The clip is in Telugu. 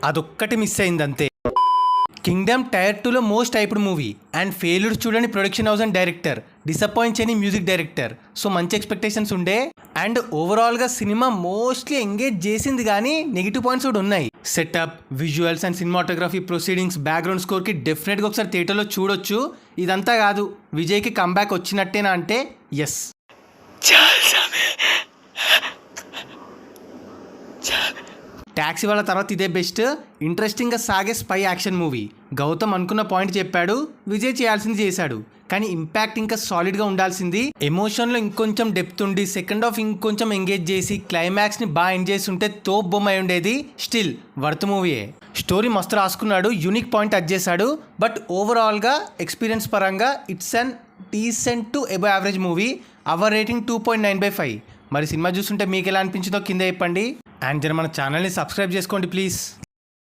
అదొక్కటి మిస్ అయింది అంతే. కింగ్డమ్ టైర్ 2లో most hyped movie and failure చూడని production house and director, disappoint చేయని మ్యూజిక్ డైరెక్టర్. సో మంచి ఎక్స్పెక్టేషన్స్ ఉండే అండ్ ఓవరాల్గా సినిమా మోస్ట్లీ ఎంగేజ్ చేసింది, కానీ నెగిటివ్ పాయింట్స్ కూడా ఉన్నాయి. Setup, visuals and cinematography, proceedings, background స్కోర్కి డెఫినెట్గా ఒకసారి థియేటర్లో చూడొచ్చు. ఇదంతా కాదు, విజయ్కి కంబ్యాక్ వచ్చినట్టేనా అంటే ఎస్. ట్యాక్సీ వాళ్ళ తర్వాత ఇదే బెస్ట్. ఇంట్రెస్టింగ్గా సాగే స్పై యాక్షన్ మూవీ. గౌతమ్ అనుకున్న పాయింట్ చెప్పాడు, విజయ్ చేయాల్సింది చేశాడు, కానీ ఇంపాక్ట్ ఇంకా సాలిడ్గా ఉండాల్సింది. ఎమోషన్లో ఇంకొంచెం డెప్త్ ఉండి సెకండ్ హాఫ్ ఇంకొంచెం ఎంగేజ్ చేసి క్లైమాక్స్ని బాగా ఎంజాయ్ చేసి ఉంటే తోప్ బొమ్మ అయి ఉండేది. Still worth మూవీయే. స్టోరీ మస్తు రాసుకున్నాడు, యూనిక్ పాయింట్ టచ్ చేశాడు. బట్ ఓవరాల్గా ఎక్స్పీరియన్స్ పరంగా it's an decent to above average movie. Our rating 2.9/5. మరి సినిమా చూస్తుంటే మీకు ఎలా అనిపించిందో కింద చెప్పండి. అండ్ జర మన ఛానల్ని సబ్స్క్రైబ్ చేసుకోండి ప్లీజ్.